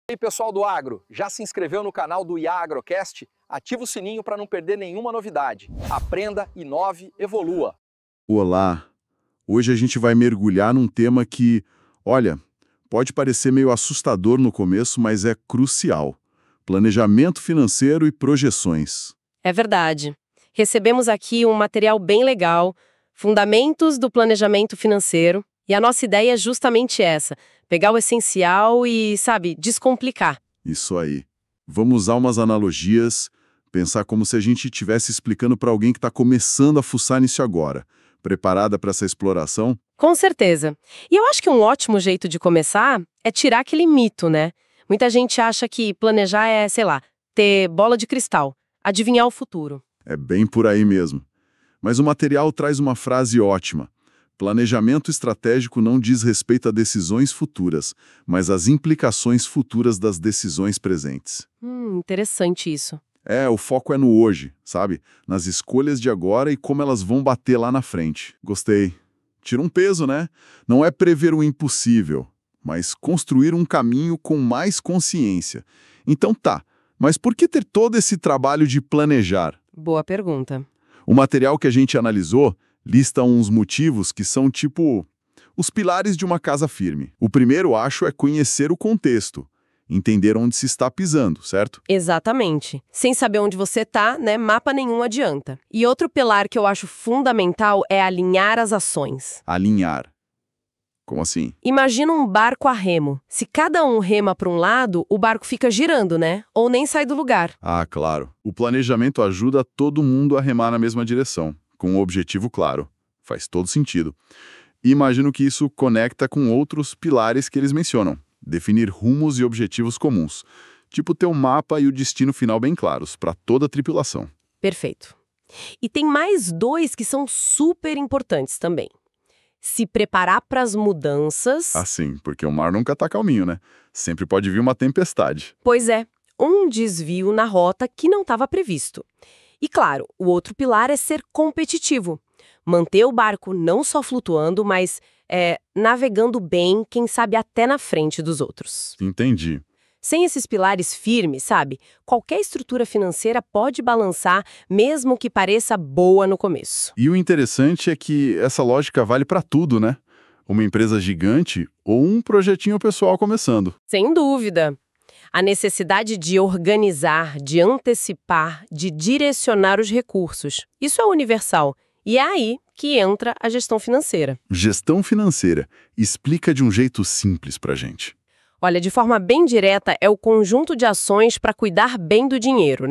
E aí, pessoal do Agro, já se inscreveu no canal do IAGROcast? Ativa o sininho para não perder nenhuma novidade. Aprenda, inove, evolua. Olá! Hoje a gente vai mergulhar num tema que, olha, pode parecer meio assustador no começo, mas é crucial. Planejamento financeiro e projeções. É verdade. Recebemos aqui um material bem legal, Fundamentos do Planejamento Financeiro, e a nossa ideia é justamente essa, pegar o essencial e, descomplicar. Isso aí. Vamos usar umas analogias, pensar como se a gente estivesse explicando para alguém que está começando a fuçar nisso agora. Preparada para essa exploração? Com certeza. E eu acho que um ótimo jeito de começar é tirar aquele mito, né? Muita gente acha que planejar é, ter bola de cristal, adivinhar o futuro. É bem por aí mesmo. Mas o material traz uma frase ótima. Planejamento estratégico não diz respeito a decisões futuras, mas às implicações futuras das decisões presentes. Interessante isso. O foco é no hoje, sabe? Nas escolhas de agora e como elas vão bater lá na frente. Gostei. Tira um peso, né? Não é prever o impossível, mas construir um caminho com mais consciência. Então tá, mas por que ter todo esse trabalho de planejar? Boa pergunta. O material que a gente analisou lista uns motivos que são tipo os pilares de uma casa firme. O primeiro, acho, é conhecer o contexto. Entender onde se está pisando, certo? Exatamente. Sem saber onde você tá, mapa nenhum adianta. E outro pilar que eu acho fundamental é alinhar as ações. Alinhar. Como assim? Imagina um barco a remo. Se cada um rema para um lado, o barco fica girando, Ou nem sai do lugar. Ah, claro. O planejamento ajuda todo mundo a remar na mesma direção, com um objetivo claro. Faz todo sentido. E imagino que isso conecta com outros pilares que eles mencionam. Definir rumos e objetivos comuns. Tipo ter um mapa e o destino final bem claros, para toda a tripulação. Perfeito. E tem mais dois que são super importantes também. Se preparar para as mudanças. Assim, porque o mar nunca tá calminho, né? Sempre pode vir uma tempestade. Pois é, um desvio na rota que não estava previsto. E claro, o outro pilar é ser competitivo. Manter o barco não só flutuando, mas navegando bem, quem sabe até na frente dos outros. Entendi. Sem esses pilares firmes, qualquer estrutura financeira pode balançar, mesmo que pareça boa no começo. E o interessante é que essa lógica vale para tudo, né? Uma empresa gigante ou um projetinho pessoal começando. Sem dúvida. A necessidade de organizar, de antecipar, de direcionar os recursos. Isso é universal. E é aí que entra a gestão financeira. Gestão financeira. Explica de um jeito simples pra gente. Olha, de forma bem direta, é o conjunto de ações para cuidar bem do dinheiro,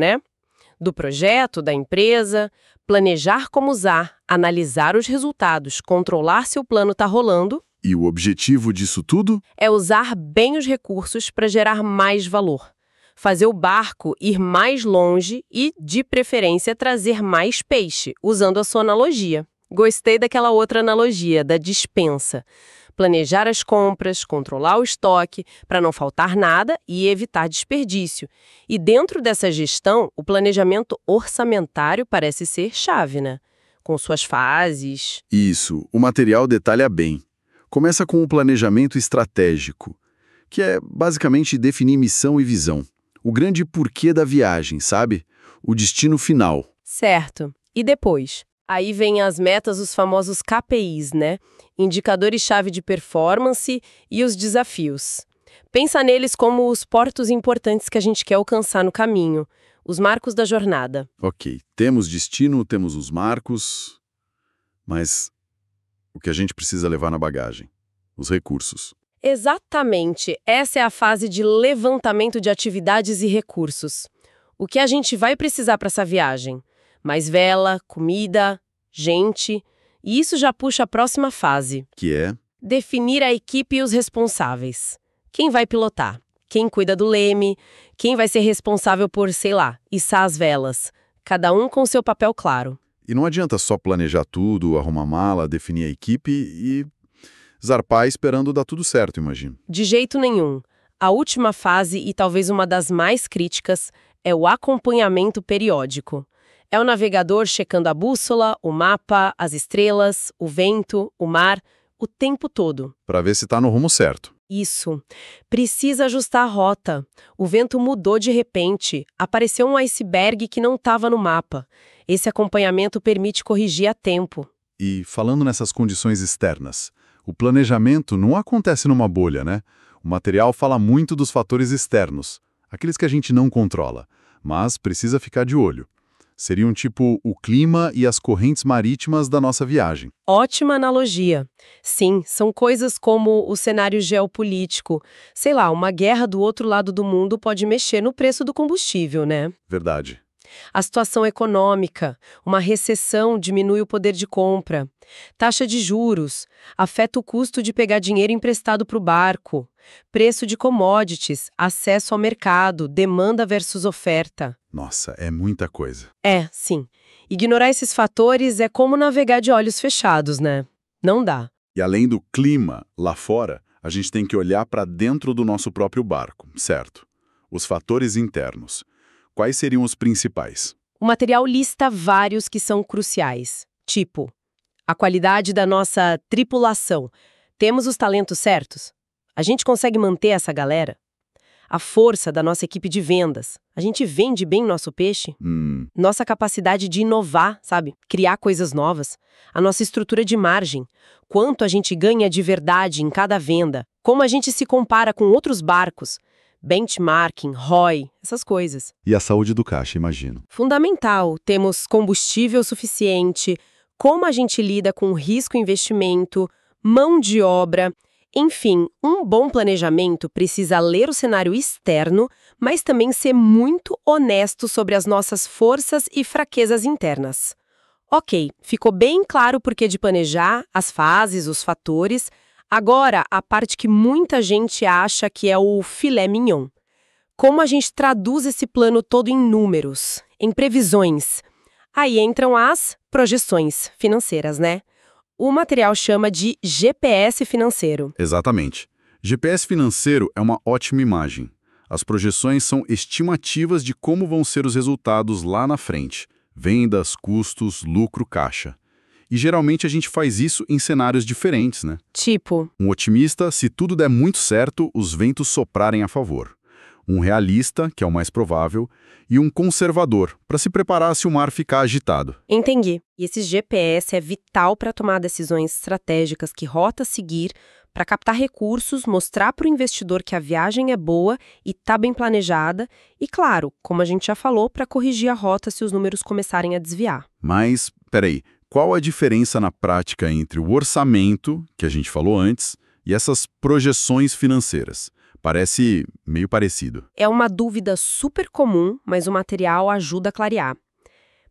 Do projeto, da empresa, planejar como usar, analisar os resultados, controlar se o plano está rolando. E o objetivo disso tudo? É usar bem os recursos para gerar mais valor. Fazer o barco ir mais longe e, de preferência, trazer mais peixe, usando a sua analogia. Gostei daquela outra analogia, da despensa. Planejar as compras, controlar o estoque, para não faltar nada e evitar desperdício. E dentro dessa gestão, o planejamento orçamentário parece ser chave, Com suas fases. Isso, o material detalha bem. Começa com o planejamento estratégico, que é basicamente definir missão e visão. O grande porquê da viagem, sabe? O destino final. Certo. E depois? Aí vem as metas, os famosos KPIs, Indicadores-chave de performance e os desafios. Pensa neles como os portos importantes que a gente quer alcançar no caminho, os marcos da jornada. Ok, temos destino, temos os marcos, mas o que a gente precisa levar na bagagem? Os recursos. Exatamente, essa é a fase de levantamento de atividades e recursos. O que a gente vai precisar para essa viagem? Mais vela, comida, gente. E isso já puxa a próxima fase. Que é? Definir a equipe e os responsáveis. Quem vai pilotar? Quem cuida do leme? Quem vai ser responsável por, içar as velas? Cada um com seu papel claro. E não adianta só planejar tudo, arrumar mala, definir a equipe e zarpar esperando dar tudo certo, imagino. De jeito nenhum. A última fase, e talvez uma das mais críticas, é o acompanhamento periódico. É o navegador checando a bússola, o mapa, as estrelas, o vento, o mar, o tempo todo. Para ver se está no rumo certo. Isso. Precisa ajustar a rota. O vento mudou de repente. Apareceu um iceberg que não estava no mapa. Esse acompanhamento permite corrigir a tempo. E falando nessas condições externas, o planejamento não acontece numa bolha, né? O material fala muito dos fatores externos, aqueles que a gente não controla, mas precisa ficar de olho. Seriam tipo o clima e as correntes marítimas da nossa viagem. Ótima analogia. Sim, são coisas como o cenário geopolítico. Sei lá, uma guerra do outro lado do mundo pode mexer no preço do combustível, né? Verdade. A situação econômica, uma recessão diminui o poder de compra. Taxa de juros, afeta o custo de pegar dinheiro emprestado para o barco. Preço de commodities, acesso ao mercado, demanda versus oferta. Nossa, é muita coisa. Sim. Ignorar esses fatores é como navegar de olhos fechados, né? Não dá. E além do clima lá fora, a gente tem que olhar para dentro do nosso próprio barco, certo? Os fatores internos. Quais seriam os principais? O material lista vários que são cruciais. Tipo, a qualidade da nossa tripulação. Temos os talentos certos? A gente consegue manter essa galera? A força da nossa equipe de vendas. A gente vende bem nosso peixe? Nossa capacidade de inovar, sabe? Criar coisas novas. A nossa estrutura de margem. Quanto a gente ganha de verdade em cada venda. Como a gente se compara com outros barcos. Benchmarking, ROI, essas coisas. E a saúde do caixa, imagino. Fundamental. Temos combustível suficiente, como a gente lida com risco e investimento, mão de obra. Enfim, um bom planejamento precisa ler o cenário externo, mas também ser muito honesto sobre as nossas forças e fraquezas internas. Ok, ficou bem claro o porquê de planejar, as fases, os fatores. Agora, a parte que muita gente acha que é o filé mignon. Como a gente traduz esse plano todo em números, em previsões? Aí entram as projeções financeiras, né? O material chama de GPS financeiro. Exatamente. GPS financeiro é uma ótima imagem. As projeções são estimativas de como vão ser os resultados lá na frente. Vendas, custos, lucro, caixa. E geralmente a gente faz isso em cenários diferentes, né? Tipo, Um otimista, se tudo der muito certo, os ventos soprarem a favor. Um realista, que é o mais provável, e um conservador, para se preparar se o mar ficar agitado. entendi. E esse GPS é vital para tomar decisões estratégicas, que rota seguir, para captar recursos, mostrar para o investidor que a viagem é boa e está bem planejada, e claro, como a gente já falou, para corrigir a rota se os números começarem a desviar. Mas, peraí, qual a diferença na prática entre o orçamento, que a gente falou antes, e essas projeções financeiras? Parece meio parecido. É uma dúvida super comum, mas o material ajuda a clarear.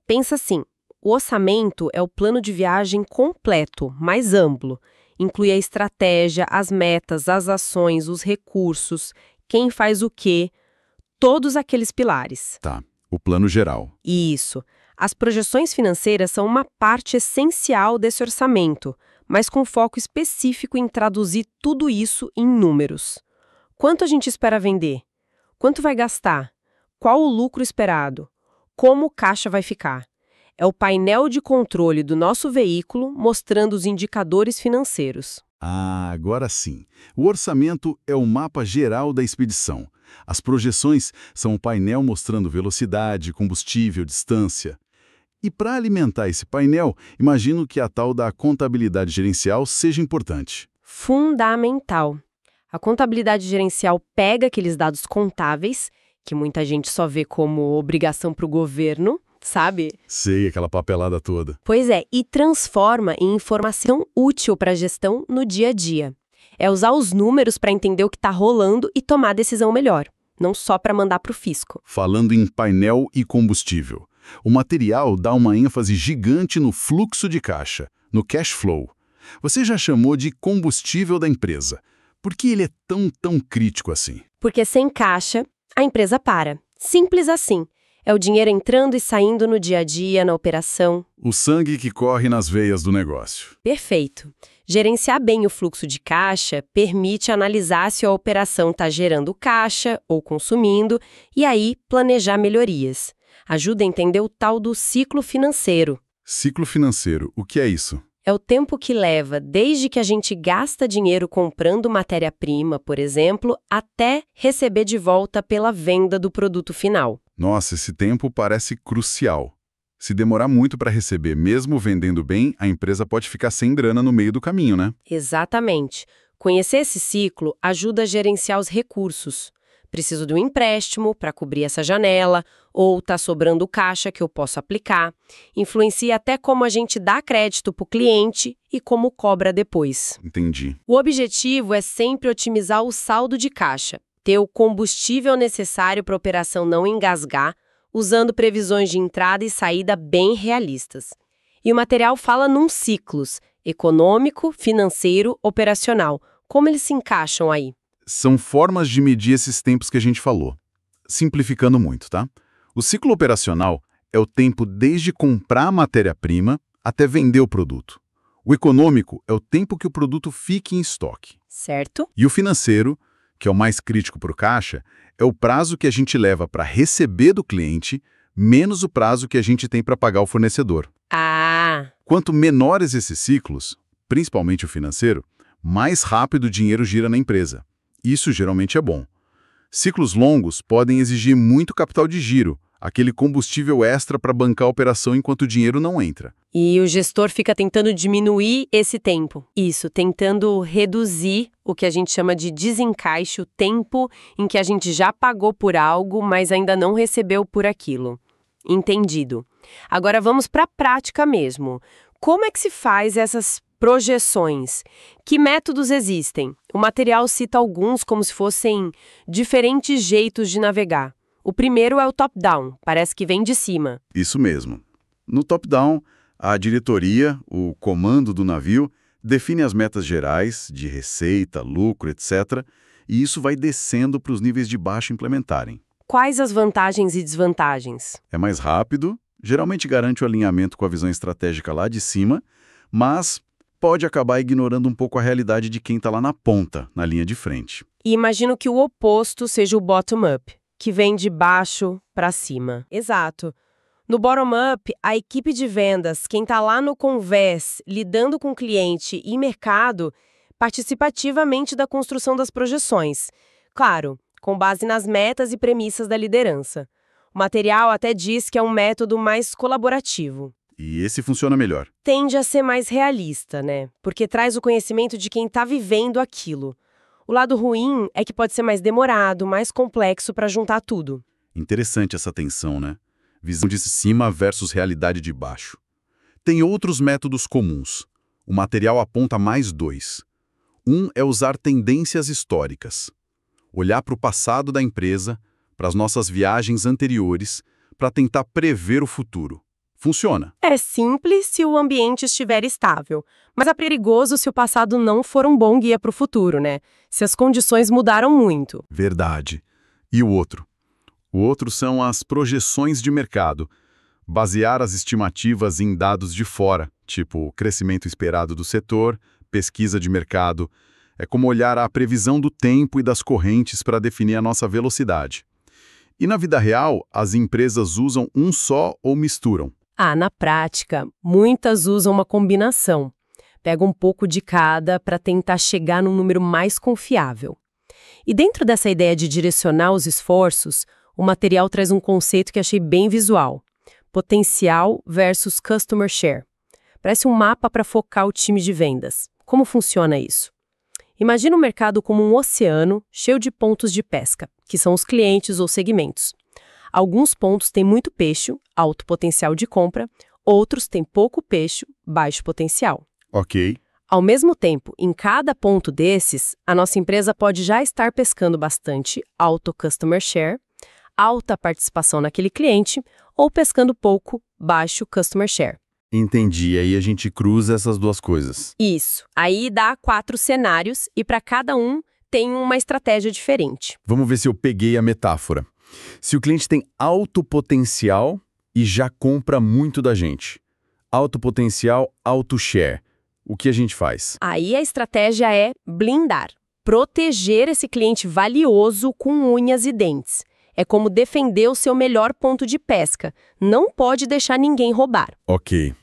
Pensa assim, o orçamento é o plano de viagem completo, mais amplo. Inclui a estratégia, as metas, as ações, os recursos, quem faz o quê, todos aqueles pilares. Tá, o plano geral. Isso. As projeções financeiras são uma parte essencial desse orçamento, mas com foco específico em traduzir tudo isso em números. Quanto a gente espera vender? Quanto vai gastar? Qual o lucro esperado? Como o caixa vai ficar? É o painel de controle do nosso veículo mostrando os indicadores financeiros. Ah, agora sim. O orçamento é o mapa geral da expedição. As projeções são o painel mostrando velocidade, combustível, distância. E para alimentar esse painel, imagino que a tal da contabilidade gerencial seja importante. Fundamental. A contabilidade gerencial pega aqueles dados contáveis, que muita gente só vê como obrigação para o governo, sabe? Sei, aquela papelada toda. Pois é, e transforma em informação útil para a gestão no dia a dia. É usar os números para entender o que está rolando e tomar a decisão melhor, não só para mandar para o fisco. Falando em painel e combustível, o material dá uma ênfase gigante no fluxo de caixa, no cash flow. Você já chamou de combustível da empresa. Por que ele é tão crítico assim? Porque sem caixa, a empresa para. Simples assim. É o dinheiro entrando e saindo no dia a dia, na operação. O sangue que corre nas veias do negócio. Perfeito. Gerenciar bem o fluxo de caixa permite analisar se a operação está gerando caixa ou consumindo e aí planejar melhorias. Ajuda a entender o tal do ciclo financeiro. Ciclo financeiro, o que é isso? É o tempo que leva desde que a gente gasta dinheiro comprando matéria-prima, por exemplo, até receber de volta pela venda do produto final. Nossa, esse tempo parece crucial. Se demorar muito para receber, mesmo vendendo bem, a empresa pode ficar sem grana no meio do caminho, né? Exatamente. Conhecer esse ciclo ajuda a gerenciar os recursos. Preciso de um empréstimo para cobrir essa janela, ou está sobrando caixa que eu posso aplicar. Influencia até como a gente dá crédito para o cliente e como cobra depois. Entendi. O objetivo é sempre otimizar o saldo de caixa, ter o combustível necessário para a operação não engasgar, usando previsões de entrada e saída bem realistas. E o material fala num ciclos: econômico, financeiro, operacional. Como eles se encaixam aí? São formas de medir esses tempos que a gente falou. Simplificando muito, tá? O ciclo operacional é o tempo desde comprar a matéria-prima até vender o produto. O econômico é o tempo que o produto fique em estoque. Certo? E o financeiro, que é o mais crítico para o caixa, é o prazo que a gente leva para receber do cliente, menos o prazo que a gente tem para pagar o fornecedor. Ah, Quanto menores esses ciclos, principalmente o financeiro, mais rápido o dinheiro gira na empresa. Isso geralmente é bom. Ciclos longos podem exigir muito capital de giro, aquele combustível extra para bancar a operação enquanto o dinheiro não entra. e o gestor fica tentando diminuir esse tempo. Isso, tentando reduzir o que a gente chama de desencaixe, o tempo em que a gente já pagou por algo, mas ainda não recebeu por aquilo. Entendido. Agora vamos para a prática mesmo. Como é que se faz essas projeções? Que métodos existem? O material cita alguns como se fossem diferentes jeitos de navegar. O primeiro é o top-down, parece que vem de cima. Isso mesmo. No top-down, a diretoria, o comando do navio, define as metas gerais de receita, lucro, etc. E isso vai descendo para os níveis de baixo implementarem. Quais as vantagens e desvantagens? É mais rápido, geralmente garante o alinhamento com a visão estratégica lá de cima, mas pode acabar ignorando um pouco a realidade de quem está lá na ponta, na linha de frente. E imagino que o oposto seja o bottom-up, que vem de baixo para cima. Exato. No bottom-up, a equipe de vendas, quem está lá no convés, lidando com cliente e mercado, participa ativamente da construção das projeções. Claro, com base nas metas e premissas da liderança. O material até diz que é um método mais colaborativo. E esse funciona melhor. Tende a ser mais realista, né? Porque traz o conhecimento de quem está vivendo aquilo. O lado ruim é que pode ser mais demorado, mais complexo para juntar tudo. Interessante essa tensão, né? Visão de cima versus realidade de baixo. Tem outros métodos comuns. O material aponta mais dois. Um é usar tendências históricas. Olhar para o passado da empresa, para as nossas viagens anteriores, para tentar prever o futuro. Funciona. É simples se o ambiente estiver estável, mas é perigoso se o passado não for um bom guia para o futuro, né? Se as condições mudaram muito. Verdade. E o outro? O outro são as projeções de mercado. Basear as estimativas em dados de fora, tipo o crescimento esperado do setor, pesquisa de mercado. É como olhar a previsão do tempo e das correntes para definir a nossa velocidade. E na vida real, as empresas usam um só ou misturam. Na prática, muitas usam uma combinação. Pega um pouco de cada para tentar chegar num número mais confiável. E dentro dessa ideia de direcionar os esforços, o material traz um conceito que achei bem visual. Potencial versus customer share. Parece um mapa para focar o time de vendas. Como funciona isso? Imagina o mercado como um oceano cheio de pontos de pesca, que são os clientes ou segmentos. Alguns pontos têm muito peixe, alto potencial de compra, outros têm pouco peixe, baixo potencial. Ok. Ao mesmo tempo, em cada ponto desses, a nossa empresa pode já estar pescando bastante, alto customer share, alta participação naquele cliente, ou pescando pouco, baixo customer share. Entendi. Aí a gente cruza essas duas coisas. Isso. Aí dá 4 cenários e para cada um tem uma estratégia diferente. Vamos ver se eu peguei a metáfora. Se o cliente tem alto potencial e já compra muito da gente. Alto potencial, alto share. O que a gente faz? Aí a estratégia é blindar. Proteger esse cliente valioso com unhas e dentes. É como defender o seu melhor ponto de pesca. Não pode deixar ninguém roubar. Ok.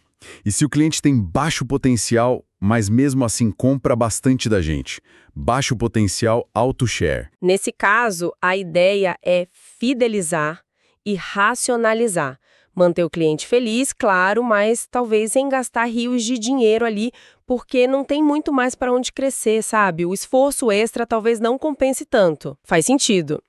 E se o cliente tem baixo potencial, mas mesmo assim compra bastante da gente? Baixo potencial, alto share. Nesse caso, a ideia é fidelizar e racionalizar. Manter o cliente feliz, claro, mas talvez sem gastar rios de dinheiro ali, porque não tem muito mais para onde crescer, sabe? O esforço extra talvez não compense tanto. Faz sentido.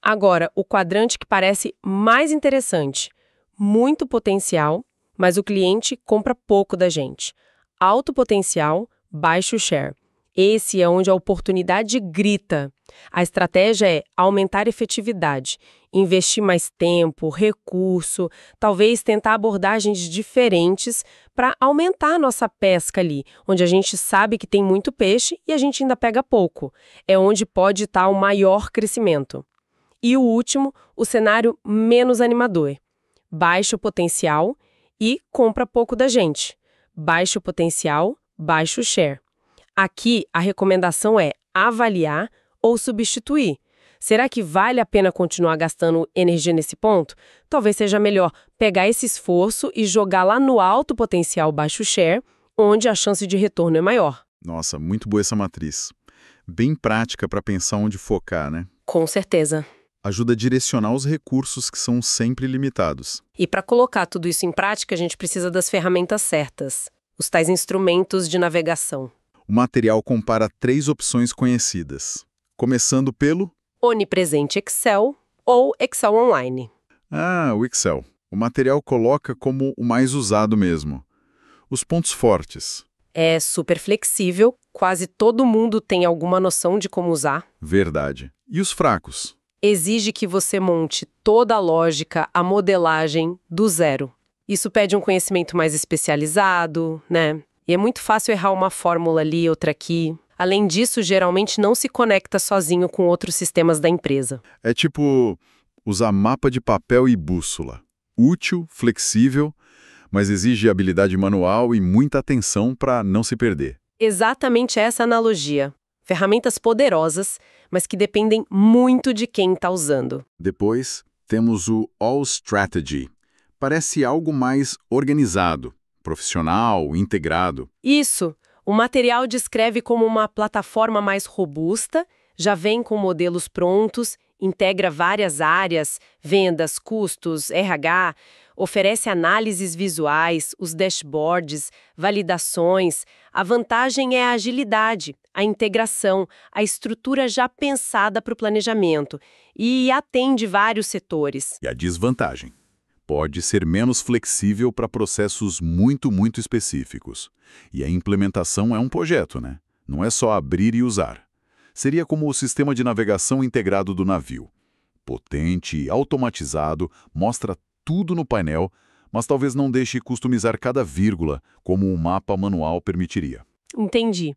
Agora, o quadrante que parece mais interessante. Muito potencial, mas o cliente compra pouco da gente. Alto potencial, baixo share. Esse é onde a oportunidade grita. A estratégia é aumentar a efetividade, investir mais tempo, recurso, talvez tentar abordagens diferentes para aumentar a nossa pesca ali, onde a gente sabe que tem muito peixe e a gente ainda pega pouco. É onde pode estar o maior crescimento. E o último, o cenário menos animador. Baixo potencial e compra pouco da gente. Baixo potencial, baixo share. Aqui, a recomendação é avaliar ou substituir. Será que vale a pena continuar gastando energia nesse ponto? Talvez seja melhor pegar esse esforço e jogar lá no alto potencial baixo share, onde a chance de retorno é maior. Nossa, muito boa essa matriz. Bem prática para pensar onde focar, né? Com certeza. Ajuda a direcionar os recursos que são sempre limitados. E para colocar tudo isso em prática, a gente precisa das ferramentas certas, os tais instrumentos de navegação. O material compara 3 opções conhecidas, começando pelo... Onipresente Excel ou Excel Online. o Excel. O material coloca como o mais usado mesmo. Os pontos fortes. É super flexível, quase todo mundo tem alguma noção de como usar. Verdade. E os fracos? Exige que você monte toda a lógica, a modelagem, do zero. Isso pede um conhecimento mais especializado, né? E é muito fácil errar uma fórmula ali, outra aqui. Além disso, geralmente não se conecta sozinho com outros sistemas da empresa. É tipo usar mapa de papel e bússola. Útil, flexível, mas exige habilidade manual e muita atenção para não se perder. Exatamente essa analogia. Ferramentas poderosas, mas que dependem muito de quem está usando. Depois, temos o All Strategy. Parece algo mais organizado, profissional, integrado. Isso! O material descreve como uma plataforma mais robusta, já vem com modelos prontos, integra várias áreas, vendas, custos, RH, oferece análises visuais, os dashboards, validações. A vantagem é a agilidade, a integração, a estrutura já pensada para o planejamento e atende vários setores. E a desvantagem? Pode ser menos flexível para processos muito específicos. E a implementação é um projeto, né? Não é só abrir e usar. Seria como o sistema de navegação integrado do navio. Potente e automatizado, mostra tudo no painel, mas talvez não deixe customizar cada vírgula, como um mapa manual permitiria. Entendi.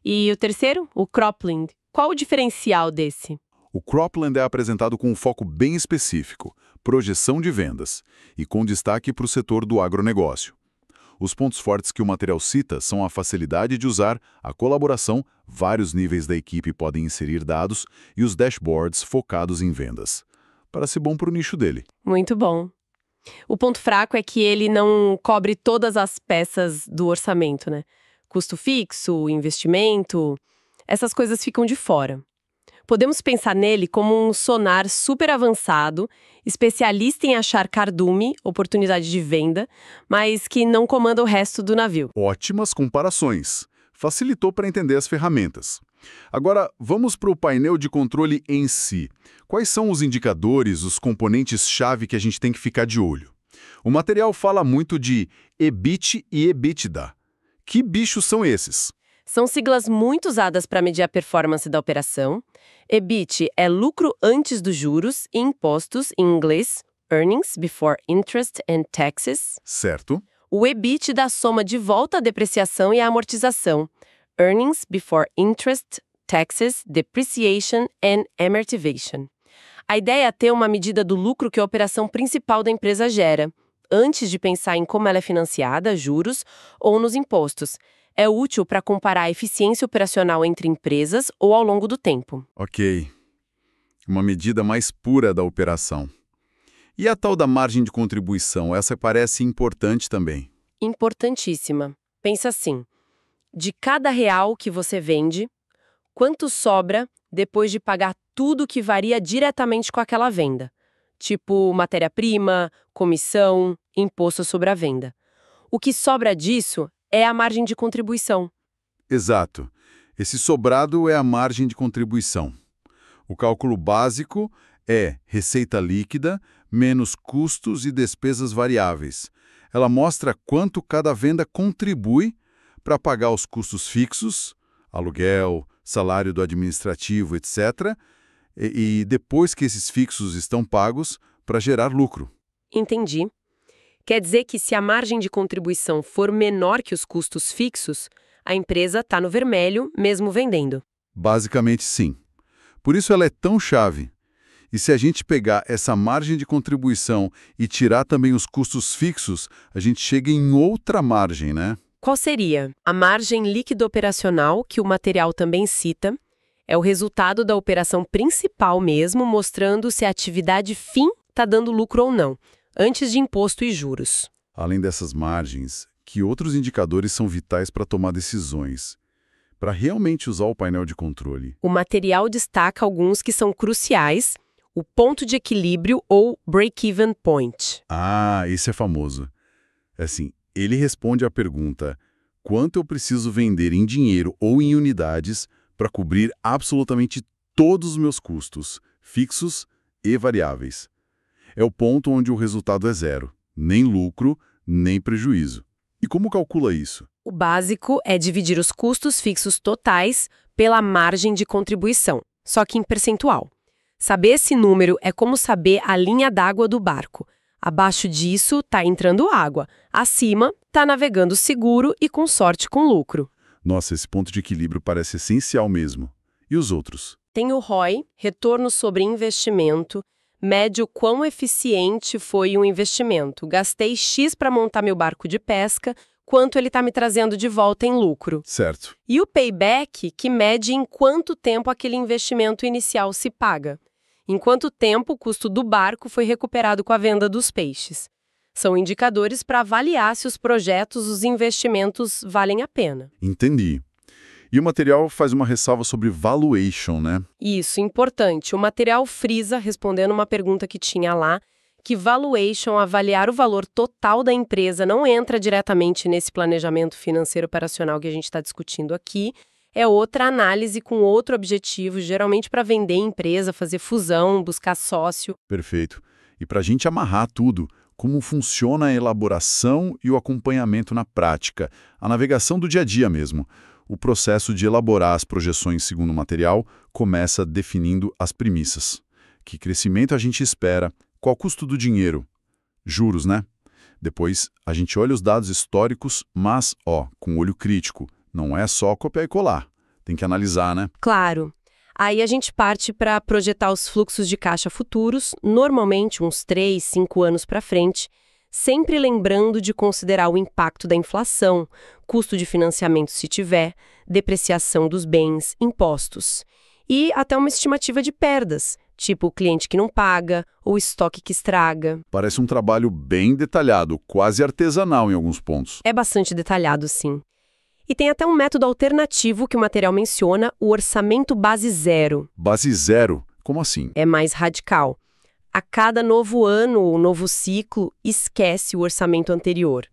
E o terceiro, o Cropland. Qual o diferencial desse? O Cropland é apresentado com um foco bem específico, projeção de vendas, e com destaque para o setor do agronegócio. Os pontos fortes que o material cita são a facilidade de usar, a colaboração, vários níveis da equipe podem inserir dados e os dashboards focados em vendas. Parece bom para o nicho dele. Muito bom. O ponto fraco é que ele não cobre todas as peças do orçamento, né? Custo fixo, investimento, essas coisas ficam de fora. Podemos pensar nele como um sonar super avançado, especialista em achar cardume, oportunidade de venda, mas que não comanda o resto do navio. Ótimas comparações. Facilitou para entender as ferramentas. Agora, vamos para o painel de controle em si. Quais são os indicadores, os componentes-chave que a gente tem que ficar de olho? O material fala muito de EBIT e EBITDA. Que bichos são esses? São siglas muito usadas para medir a performance da operação. EBIT é lucro antes dos juros e impostos, em inglês, Earnings Before Interest and Taxes. Certo. O EBIT dá soma de volta à depreciação e à amortização, Earnings Before Interest, Taxes, Depreciation and Amortization. A ideia é ter uma medida do lucro que a operação principal da empresa gera, antes de pensar em como ela é financiada, juros ou nos impostos. É útil para comparar a eficiência operacional entre empresas ou ao longo do tempo. Ok. Uma medida mais pura da operação. E a tal da margem de contribuição, essa parece importante também. importantíssima. Pensa assim, de cada real que você vende, quanto sobra depois de pagar tudo que varia diretamente com aquela venda? Tipo matéria-prima, comissão, imposto sobre a venda. O que sobra disso é a margem de contribuição. Exato. Esse sobrado é a margem de contribuição. O cálculo básico é receita líquida menos custos e despesas variáveis. Ela mostra quanto cada venda contribui para pagar os custos fixos, aluguel, salário do administrativo, etc., e depois que esses fixos estão pagos, para gerar lucro. Entendi. Quer dizer que se a margem de contribuição for menor que os custos fixos, a empresa está no vermelho, mesmo vendendo. Basicamente, sim. Por isso ela é tão chave. E se a gente pegar essa margem de contribuição e tirar também os custos fixos, a gente chega em outra margem, né? Qual seria? A margem líquida operacional, que o material também cita, é o resultado da operação principal mesmo, mostrando se a atividade fim está dando lucro ou não, antes de imposto e juros. Além dessas margens, que outros indicadores são vitais para tomar decisões? Para realmente usar o painel de controle. O material destaca alguns que são cruciais, o ponto de equilíbrio ou break-even point. Ah, esse é famoso. Assim, ele responde à pergunta: quanto eu preciso vender em dinheiro ou em unidades para cobrir absolutamente todos os meus custos, fixos e variáveis? É o ponto onde o resultado é zero, nem lucro, nem prejuízo. E como calcula isso? O básico é dividir os custos fixos totais pela margem de contribuição, só que em percentual. Saber esse número é como saber a linha d'água do barco. Abaixo disso está entrando água, acima está navegando seguro e com sorte com lucro. Nossa, esse ponto de equilíbrio parece essencial mesmo. E os outros? Tem o ROI, retorno sobre investimento, mede o quão eficiente foi o investimento. Gastei X para montar meu barco de pesca, quanto ele está me trazendo de volta em lucro. Certo. E o payback, que mede em quanto tempo aquele investimento inicial se paga. Em quanto tempo o custo do barco foi recuperado com a venda dos peixes. São indicadores para avaliar se os projetos, os investimentos valem a pena. Entendi. E o material faz uma ressalva sobre valuation, né? Isso, importante. O material frisa, respondendo uma pergunta que tinha lá, que valuation, avaliar o valor total da empresa, não entra diretamente nesse planejamento financeiro operacional que a gente está discutindo aqui. É outra análise com outro objetivo, geralmente para vender empresa, fazer fusão, buscar sócio. Perfeito. E para a gente amarrar tudo, como funciona a elaboração e o acompanhamento na prática, a navegação do dia a dia mesmo. O processo de elaborar as projeções segundo o material começa definindo as premissas. Que crescimento a gente espera? Qual o custo do dinheiro? Juros, né? Depois, a gente olha os dados históricos, mas, com olho crítico. Não é só copiar e colar. Tem que analisar, né? Claro. Aí a gente parte para projetar os fluxos de caixa futuros, normalmente uns 3, 5 anos para frente, sempre lembrando de considerar o impacto da inflação, custo de financiamento se tiver, depreciação dos bens, impostos. E até uma estimativa de perdas, tipo o cliente que não paga ou estoque que estraga. Parece um trabalho bem detalhado, quase artesanal em alguns pontos. É bastante detalhado, sim. E tem até um método alternativo que o material menciona, o orçamento base zero. Base zero? Como assim? É mais radical. A cada novo ano ou novo ciclo, esquece o orçamento anterior.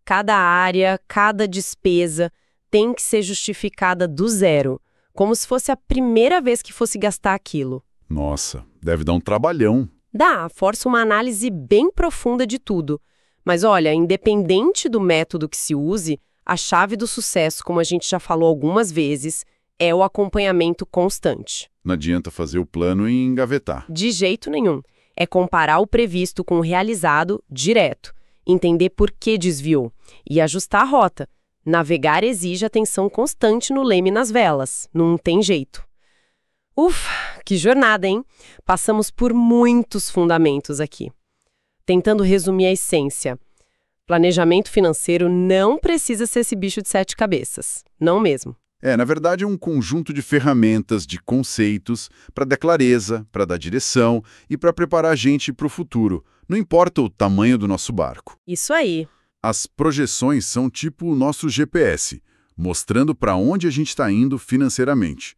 Cada área, cada despesa tem que ser justificada do zero, como se fosse a primeira vez que fosse gastar aquilo. Nossa, deve dar um trabalhão. Dá, força uma análise bem profunda de tudo. Mas olha, independente do método que se use, a chave do sucesso, como a gente já falou algumas vezes, é o acompanhamento constante. Não adianta fazer o plano e engavetar. De jeito nenhum. É comparar o previsto com o realizado direto, entender por que desviou e ajustar a rota. Navegar exige atenção constante no leme e nas velas. Não tem jeito. Ufa, que jornada, hein? Passamos por muitos fundamentos aqui. Tentando resumir a essência. Planejamento financeiro não precisa ser esse bicho de 7 cabeças. Não mesmo. Na verdade, é um conjunto de ferramentas, de conceitos, para dar clareza, para dar direção e para preparar a gente para o futuro. Não importa o tamanho do nosso barco. Isso aí. As projeções são tipo o nosso GPS, mostrando para onde a gente está indo financeiramente.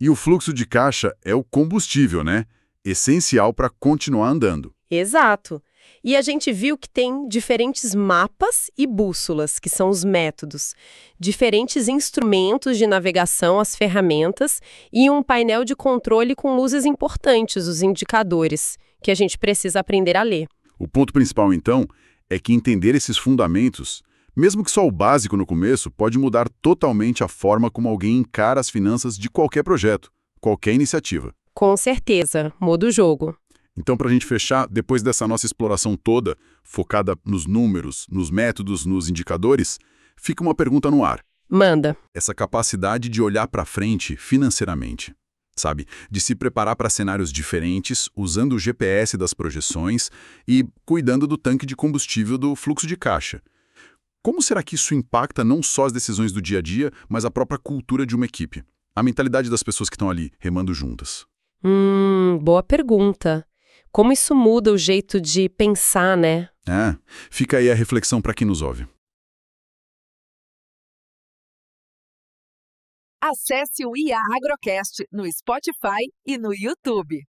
E o fluxo de caixa é o combustível, né? Essencial para continuar andando. Exato. E a gente viu que tem diferentes mapas e bússolas, que são os métodos, diferentes instrumentos de navegação, as ferramentas, e um painel de controle com luzes importantes, os indicadores, que a gente precisa aprender a ler. O ponto principal, então, é que entender esses fundamentos, mesmo que só o básico no começo, pode mudar totalmente a forma como alguém encara as finanças de qualquer projeto, qualquer iniciativa. Com certeza, muda o jogo. Então, para a gente fechar, depois dessa nossa exploração toda, focada nos números, nos métodos, nos indicadores, fica uma pergunta no ar. Manda. Essa capacidade de olhar para frente financeiramente, sabe? De se preparar para cenários diferentes, usando o GPS das projeções e cuidando do tanque de combustível do fluxo de caixa. Como será que isso impacta não só as decisões do dia a dia, mas a própria cultura de uma equipe? A mentalidade das pessoas que estão ali, remando juntas. Boa pergunta. Como isso muda o jeito de pensar, né? Fica aí a reflexão para quem nos ouve. Acesse o IA Agrocast no Spotify e no YouTube.